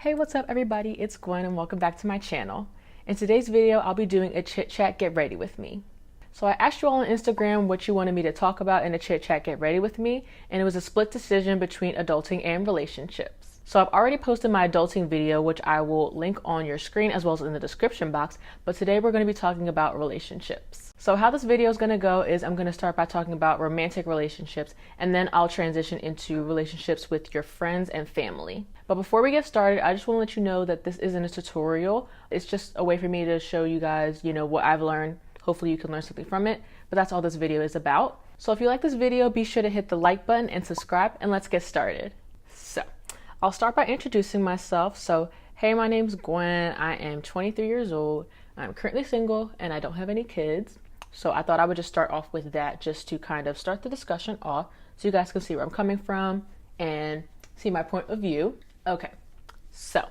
Hey, what's up everybody? It's Gwen and welcome back to my channel. In today's video, I'll be doing a chit chat get ready with me. So I asked you all on Instagram what you wanted me to talk about in a chit chat get ready with me, and it was a split decision between adulting and relationships. So I've already posted my adulting video, which I will link on your screen as well as in the description box, but today we're going to be talking about relationships. So how this video is going to go is I'm going to start by talking about romantic relationships, and then I'll transition into relationships with your friends and family. But before we get started, I just want to let you know that this isn't a tutorial. It's just a way for me to show you guys, what I've learned. Hopefully you can learn something from it, but that's all this video is about. So if you like this video, be sure to hit the like button and subscribe, and let's get started. So I'll start by introducing myself. So hey, my name's Gwen. I am 23 years old. I'm currently single and I don't have any kids. So I thought I would just start off with that just to kind of start the discussion off so you guys can see where I'm coming from and see my point of view. Okay, so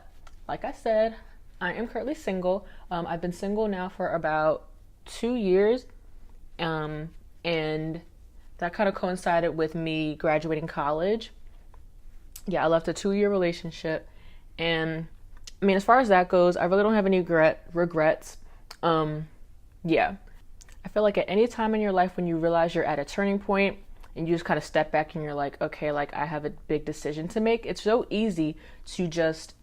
like I said, I am currently single. I've been single now for about 2 years, and that kind of coincided with me graduating college. Yeah, I left a 2-year relationship, and I mean, as far as that goes, I really don't have any regrets. Yeah, I feel like at any time in your life when you realize you're at a turning point and you just kind of step back and you're like, okay, like I have a big decision to make, it's so easy to just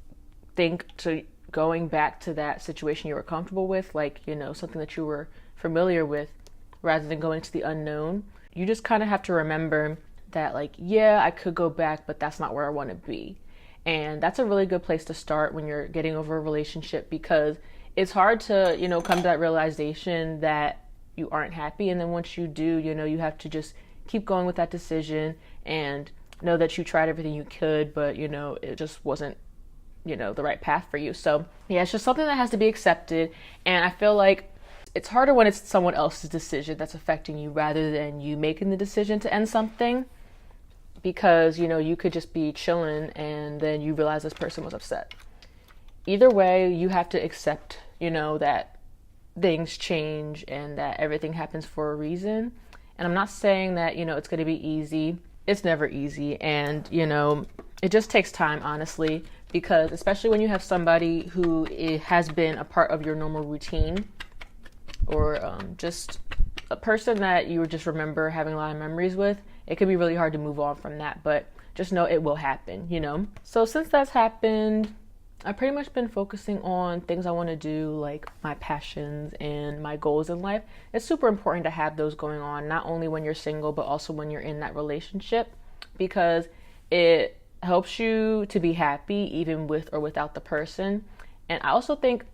think to going back to that situation you were comfortable with, like, something that you were familiar with, rather than going to the unknown. You just kind of have to remember that, like, yeah, I could go back, but that's not where I want to be. And that's a really good place to start when you're getting over a relationship, because it's hard to, come to that realization that you aren't happy. And then once you do, you have to just keep going with that decision and know that you tried everything you could, but, it just wasn't, the right path for you. So yeah, it's just something that has to be accepted. And I feel like it's harder when it's someone else's decision that's affecting you rather than you making the decision to end something, because, you could just be chilling and then you realize this person was upset. Either way, you have to accept, that things change and that everything happens for a reason. And I'm not saying that, it's going to be easy. It's never easy. And, it just takes time, honestly, because especially when you have somebody who has been a part of your normal routine, or just a person that you just remember having a lot of memories with, it can be really hard to move on from that. But just know it will happen, So since that's happened, I've pretty much been focusing on things I want to do, like my passions and my goals in life. It's super important to have those going on, not only when you're single, but also when you're in that relationship, because it helps you to be happy even with or without the person. And I also think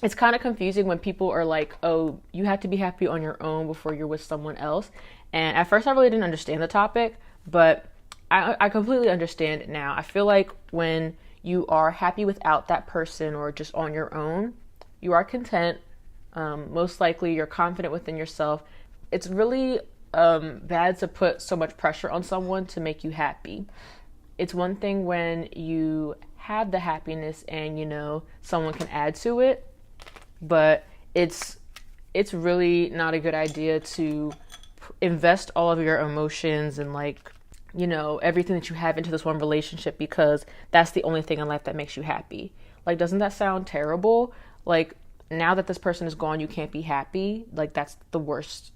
it's kind of confusing when people are like, oh, you have to be happy on your own before you're with someone else. And at first I really didn't understand the topic, but I completely understand it now. I feel like when you are happy without that person or just on your own, you are content. Most likely you're confident within yourself. It's really bad to put so much pressure on someone to make you happy. It's one thing when you have the happiness and, someone can add to it, but it's really not a good idea to invest all of your emotions and everything that you have into this one relationship because that's the only thing in life that makes you happy. Like, doesn't that sound terrible? Like, now that this person is gone, you can't be happy. Like, that's the worst,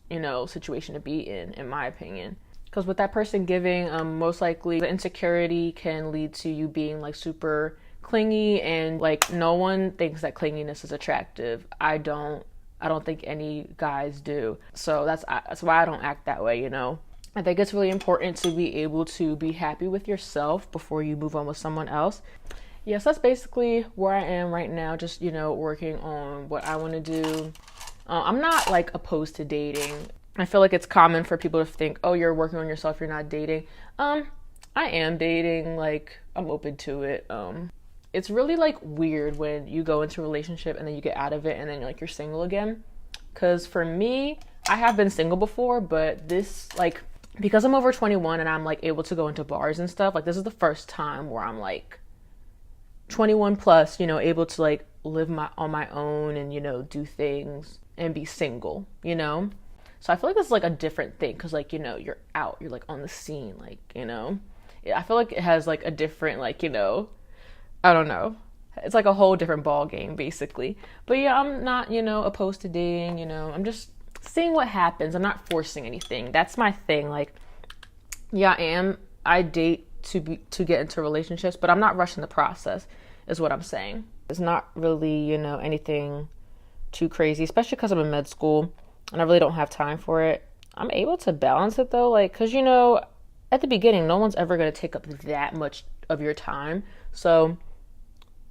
situation to be in my opinion. Because with that person giving, most likely the insecurity can lead to you being like super clingy, and like no one thinks that clinginess is attractive. I don't think any guys do. So that's why I don't act that way, I think it's really important to be able to be happy with yourself before you move on with someone else. Yes, that's basically where I am right now, just, working on what I want to do. I'm not like opposed to dating. I feel like it's common for people to think, oh, you're working on yourself, you're not dating. I am dating, like I'm open to it. It's really like weird when you go into a relationship and then you get out of it and then you're single again. Cause for me, I have been single before, but this because I'm over 21 and I'm like able to go into bars and stuff, like this is the first time where I'm like 21 plus, able to like live on my own and, do things and be single, So I feel like this is like a different thing because you're out, you're like on the scene, I feel like it has like a different I don't know. It's like a whole different ball game, basically. But yeah, I'm not, opposed to dating. I'm just seeing what happens. I'm not forcing anything. That's my thing. Like, yeah, I date to get into relationships, but I'm not rushing the process, is what I'm saying. It's not really, anything too crazy, especially because I'm in med school and I really don't have time for it. I'm able to balance it though, like, because, at the beginning, no one's ever going to take up that much of your time. So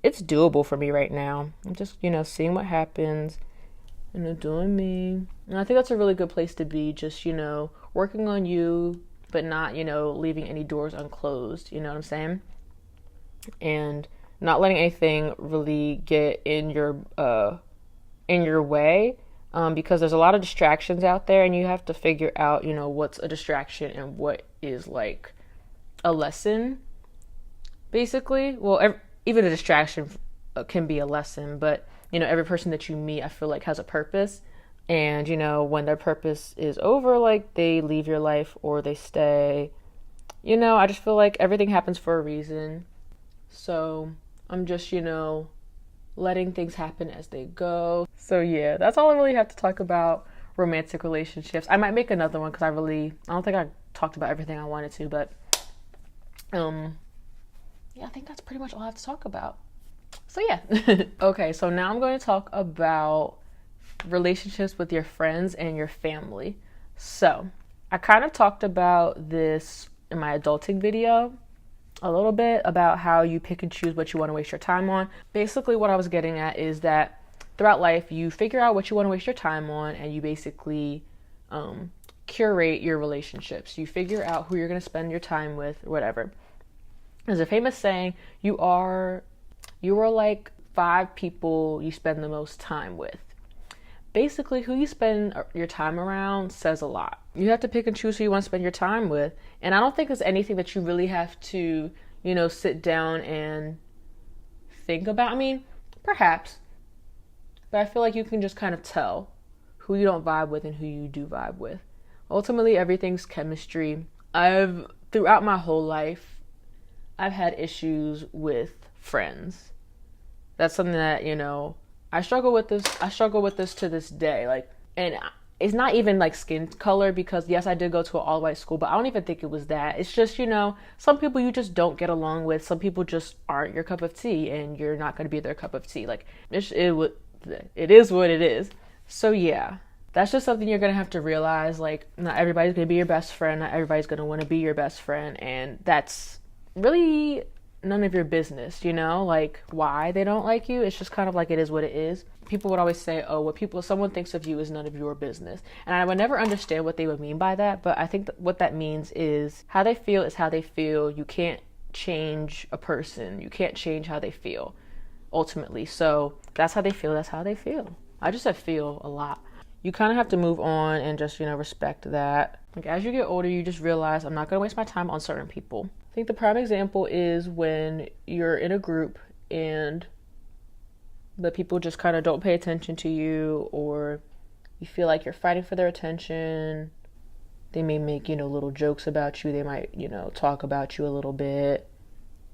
it's doable for me right now. I'm just, seeing what happens, doing me. And I think that's a really good place to be, just, working on you, but not, leaving any doors unclosed. You know what I'm saying? And not letting anything really get in your way, because there's a lot of distractions out there, and you have to figure out, what's a distraction and what is like a lesson, basically. Well, even a distraction can be a lesson, but every person that you meet, I feel like, has a purpose. And when their purpose is over, like, they leave your life or they stay, I just feel like everything happens for a reason. So I'm just, letting things happen as they go. So yeah, that's all I really have to talk about romantic relationships. I might make another one because I don't think I talked about everything I wanted to, but yeah, I think that's pretty much all I have to talk about. So yeah. Okay, so now I'm going to talk about relationships with your friends and your family. So I kind of talked about this in my adulting video a little bit, about how you pick and choose what you want to waste your time on. Basically, what I was getting at is that throughout life, you figure out what you want to waste your time on, and you basically curate your relationships. You figure out who you're going to spend your time with, or whatever. There's a famous saying, you are like 5 people you spend the most time with. Basically, who you spend your time around says a lot. You have to pick and choose who you want to spend your time with. And I don't think there's anything that you really have to, sit down and think about. I mean, perhaps. But I feel like you can just kind of tell who you don't vibe with and who you do vibe with. Ultimately, everything's chemistry. Throughout my whole life, I've had issues with friends. That's something that, I struggle with this to this day. Like, and it's not even like skin color, because yes, I did go to an all-white school, but I don't even think it was that. It's just, some people you just don't get along with. Some people just aren't your cup of tea, and you're not going to be their cup of tea. Like, it is what it is. So yeah, that's just something you're going to have to realize. Like, not everybody's going to be your best friend. Not everybody's going to want to be your best friend. And that's really none of your business, like why they don't like you. It's just kind of like, it is what it is. People would always say, oh, someone thinks of you is none of your business. And I would never understand what they would mean by that. But I think what that means is how they feel is how they feel. You can't change a person. You can't change how they feel, ultimately. So that's how they feel. That's how they feel. I just said feel a lot. You kind of have to move on and just, respect that. Like, as you get older, you just realize, I'm not going to waste my time on certain people. I think the prime example is when you're in a group and the people just kind of don't pay attention to you, or you feel like you're fighting for their attention. They may make, little jokes about you. They might, talk about you a little bit.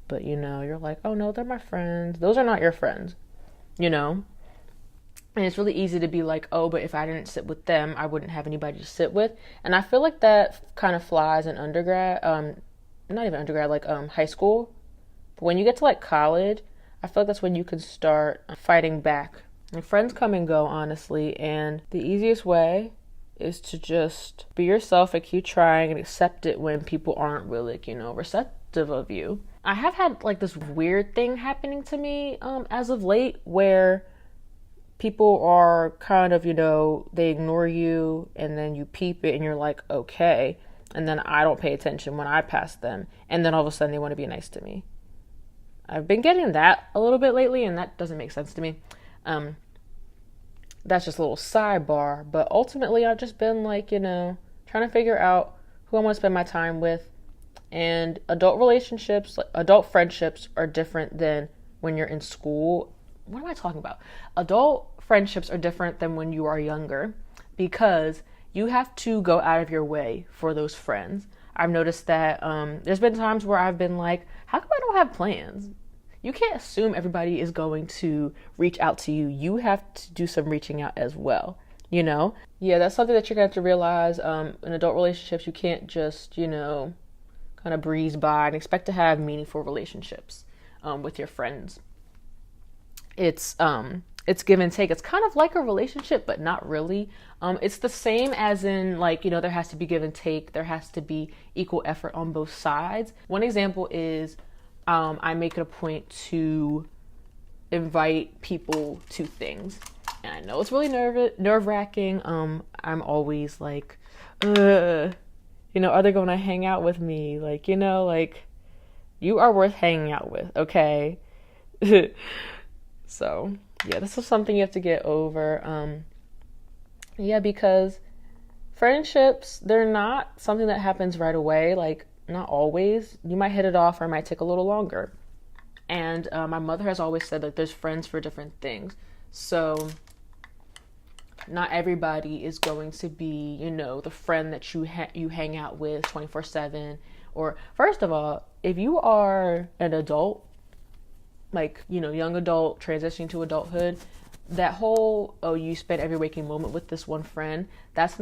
But, you're like, oh no, they're my friends. Those are not your friends, And it's really easy to be like, oh, but if I didn't sit with them, I wouldn't have anybody to sit with. And I feel like that kind of flies in undergrad, not even undergrad, like high school. But when you get to like college, I feel like that's when you can start fighting back. And friends come and go, honestly. And the easiest way is to just be yourself and keep trying and accept it when people aren't really, receptive of you. I have had like this weird thing happening to me as of late, where people are kind of, they ignore you, and then you peep it and you're like, okay. And then I don't pay attention when I pass them. And then all of a sudden they want to be nice to me. I've been getting that a little bit lately, and that doesn't make sense to me. That's just a little sidebar. But ultimately, I've just been like, trying to figure out who I want to spend my time with. And adult friendships are different than when you're in school. What am I talking about? Adult friendships are different than when you are younger, because you have to go out of your way for those friends. I've noticed that there's been times where I've been like, how come I don't have plans? you can't assume everybody is going to reach out to you. You have to do some reaching out as well, you know? Yeah, that's something that you're going to have to realize. In adult relationships, you can't just, you know, kind of breeze by and expect to have meaningful relationships with your friends. It's give and take. It's kind of like a relationship, but not really. It's the same as in, like, you know, there has to be give and take. There has to be equal effort on both sides. One example is I make it a point to invite people to things. And I know it's really nerve-wracking. I'm always like, you know, are they going to hang out with me? Like, you know, like, you are worth hanging out with, okay? So, yeah, this is something you have to get over. Yeah, because friendships, they're not something that happens right away. Like, not always. You might hit it off or it might take a little longer. And my mother has always said that there's friends for different things. So not everybody is going to be, you know, the friend that you hang out with 24/7. Or, first of all, if you are an adult, like, you know, young adult transitioning to adulthood, that whole, oh, you spend every waking moment with this one friend, that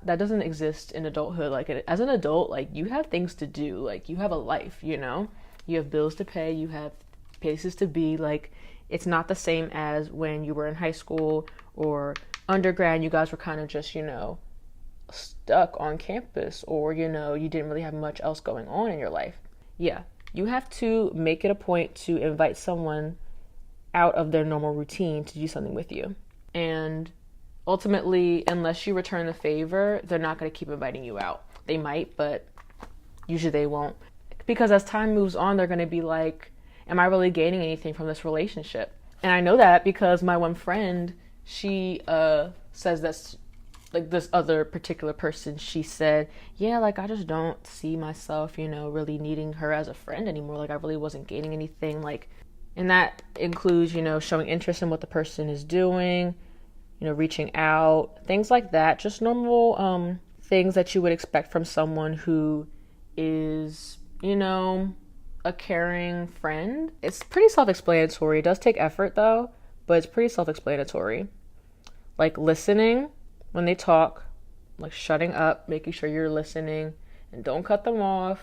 doesn't exist in adulthood. Like, as an adult, like, you have things to do. Like, you have a life, you know? You have bills to pay, you have places to be. Like, it's not the same as when you were in high school or undergrad. You guys were kind of just, you know, stuck on campus, or, you know, you didn't really have much else going on in your life. Yeah, you have to make it a point to invite someone out of their normal routine to do something with you. And ultimately, unless you return the favor, they're not going to keep inviting you out. They might, but usually they won't. Because as time moves on, they're going to be like, am I really gaining anything from this relationship? And I know that because my one friend, she says that's, like, this other particular person, she said, yeah, like, I just don't see myself, you know, really needing her as a friend anymore. Like, I really wasn't gaining anything. Like, and that includes, you know, showing interest in what the person is doing, you know, reaching out, things like that. Just normal things that you would expect from someone who is, you know, a caring friend. It's pretty self-explanatory. It does take effort, though, but it's pretty self-explanatory. Like, listening when they talk, like, shutting up, making sure you're listening, and don't cut them off.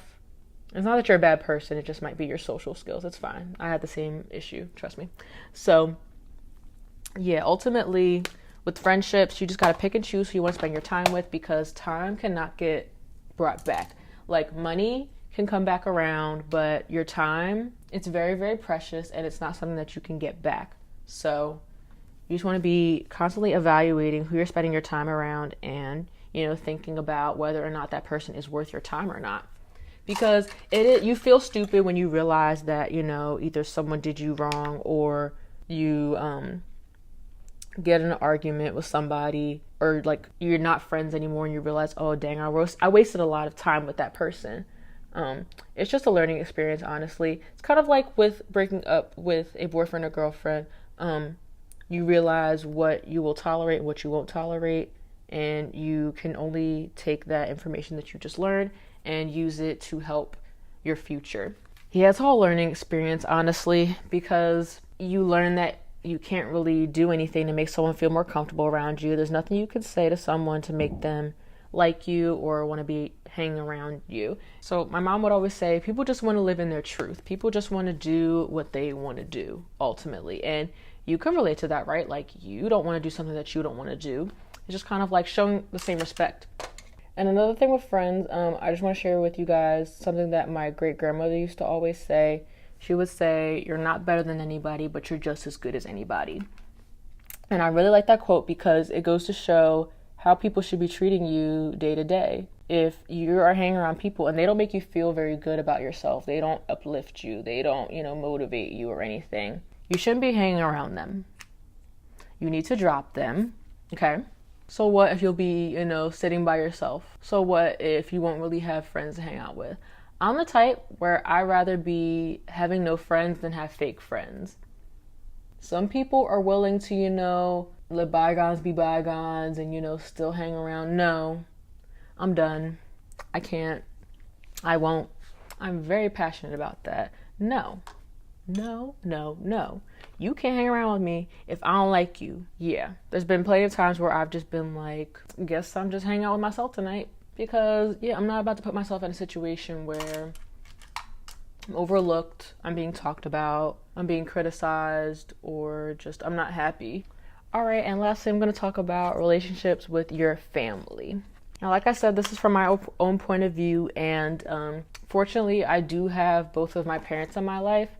It's not that you're a bad person, it just might be your social skills. It's fine. I had the same issue, trust me. So, yeah, ultimately, with friendships, you just gotta pick and choose who you want to spend your time with, because time cannot get brought back. Like, money can come back around, but your time, it's very, very precious, and it's not something that you can get back. So you just want to be constantly evaluating who you're spending your time around, and, you know, thinking about whether or not that person is worth your time or not. Because you feel stupid when you realize that, you know, either someone did you wrong, or you get in an argument with somebody, or, like, you're not friends anymore and you realize, oh, dang, I wasted a lot of time with that person. It's just a learning experience, honestly. It's kind of like with breaking up with a boyfriend or girlfriend. You realize what you will tolerate and what you won't tolerate, and you can only take that information that you just learned and use it to help your future. Yeah, it's all a learning experience, honestly, because you learn that you can't really do anything to make someone feel more comfortable around you. There's nothing you can say to someone to make them like you or want to be hanging around you. So my mom would always say, people just want to live in their truth. People just want to do what they want to do, ultimately. And you can relate to that, right? Like, you don't want to do something that you don't want to do. It's just kind of like showing the same respect. And another thing with friends, I just want to share with you guys something that my great grandmother used to always say. She would say, you're not better than anybody, but you're just as good as anybody. And I really like that quote because it goes to show how people should be treating you day to day. If you are hanging around people and they don't make you feel very good about yourself, they don't uplift you, they don't, motivate you or anything, you shouldn't be hanging around them. You need to drop them, okay? So what if you'll be, sitting by yourself? So what if you won't really have friends to hang out with? I'm the type where I'd rather be having no friends than have fake friends. Some people are willing to, let bygones be bygones and, still hang around. No, I'm done. I can't. I won't. I'm very passionate about that. No, No, no, no. You can't hang around with me if I don't like you. Yeah, there's been plenty of times where I've just been like, guess I'm just hanging out with myself tonight. Because, yeah, I'm not about to put myself in a situation where I'm overlooked, I'm being talked about, I'm being criticized, or just I'm not happy. All right, and lastly, I'm going to talk about relationships with your family. Now, like I said, this is from my own point of view, and fortunately, I do have both of my parents in my life.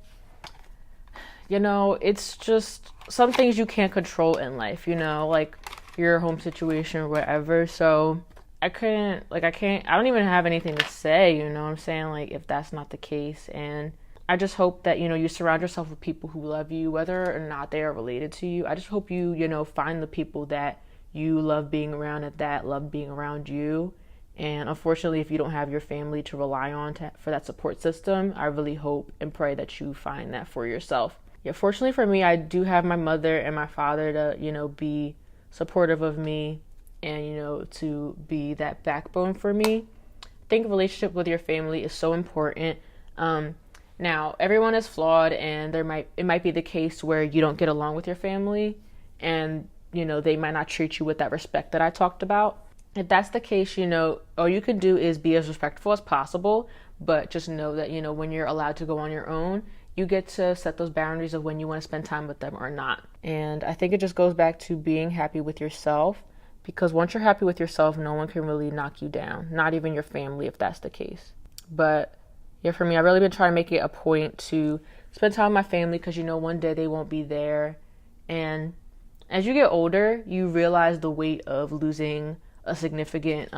You know, it's just some things you can't control in life, you know, like your home situation or whatever. So I don't even have anything to say, you know what I'm saying? Like, if that's not the case. And I just hope that, you know, you surround yourself with people who love you, whether or not they are related to you. I just hope you, you know, find the people that you love being around and that love being around you. And unfortunately, if you don't have your family to rely on for that support system, I really hope and pray that you find that for yourself. Yeah, fortunately for me, I do have my mother and my father to, you know, be supportive of me and, you know, to be that backbone for me. I think a relationship with your family is so important. Now, everyone is flawed, and it might be the case where you don't get along with your family, and, you know, they might not treat you with that respect that I talked about. If that's the case, you know, all you can do is be as respectful as possible, but just know that, you know, when you're allowed to go on your own, you get to set those boundaries of when you want to spend time with them or not. And I think it just goes back to being happy with yourself, because once you're happy with yourself, no one can really knock you down, not even your family if that's the case. But yeah, for me, I've really been trying to make it a point to spend time with my family, because, you know, one day they won't be there. And as you get older, you realize the weight of losing a significant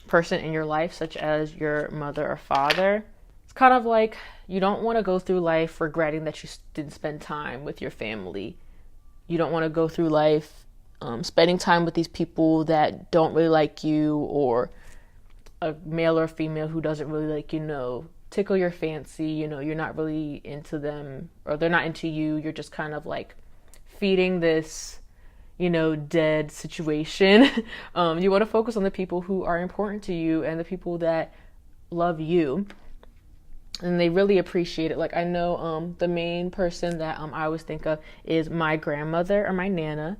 person in your life, such as your mother or father. It's kind of like you don't want to go through life regretting that you didn't spend time with your family. You don't want to go through life spending time with these people that don't really like you, or a male or female who doesn't really, like, you know, tickle your fancy. You know, you're not really into them, or they're not into you. You're just kind of like feeding this, you know, dead situation. You want to focus on the people who are important to you and the people that love you, and they really appreciate it. Like, I know the main person that I always think of is my grandmother, or my Nana,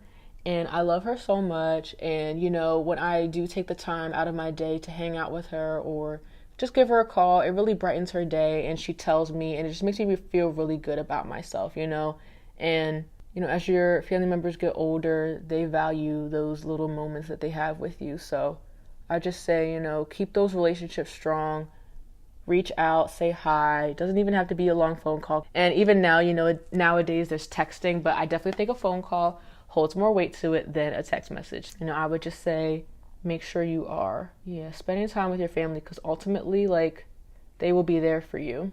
and I love her so much. And, you know, when I do take the time out of my day to hang out with her or just give her a call, it really brightens her day, and she tells me, and it just makes me feel really good about myself, you know. And, you know, as your family members get older, they value those little moments that they have with you. So I just say, you know, keep those relationships strong. Reach out, say hi. It doesn't even have to be a long phone call. And even now, you know, nowadays there's texting, but I definitely think a phone call holds more weight to it than a text message. You know, I would just say, make sure you are, spending time with your family, because ultimately, like, they will be there for you.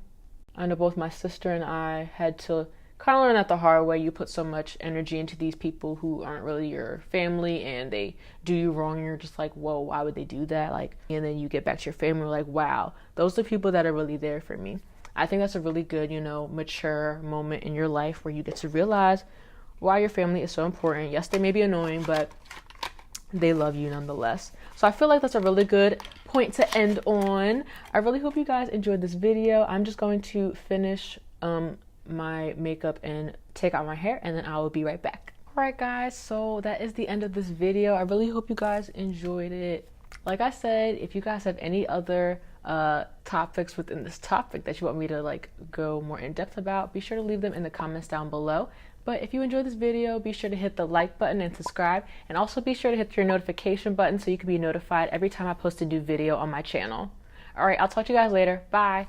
I know both my sister and I had to kind of learn that the hard way. You put so much energy into these people who aren't really your family, and they do you wrong, and you're just like, whoa, why would they do that? Like, and then you get back to your family, like, wow, those are the people that are really there for me. I think that's a really good, you know, mature moment in your life where you get to realize why your family is so important. Yes, they may be annoying, but they love you nonetheless. So I feel like that's a really good point to end on. I really hope you guys enjoyed this video. I'm just going to finish my makeup and take out my hair, and then I will be right back. All right, guys, so that is the end of this video. I really hope you guys enjoyed it. Like I said, if you guys have any other topics within this topic that you want me to, like, go more in depth about, be sure to leave them in the comments down below. But if you enjoyed this video, be sure to hit the like button and subscribe, and also be sure to hit your notification button so you can be notified every time I post a new video on my channel. All right, I'll talk to you guys later. Bye.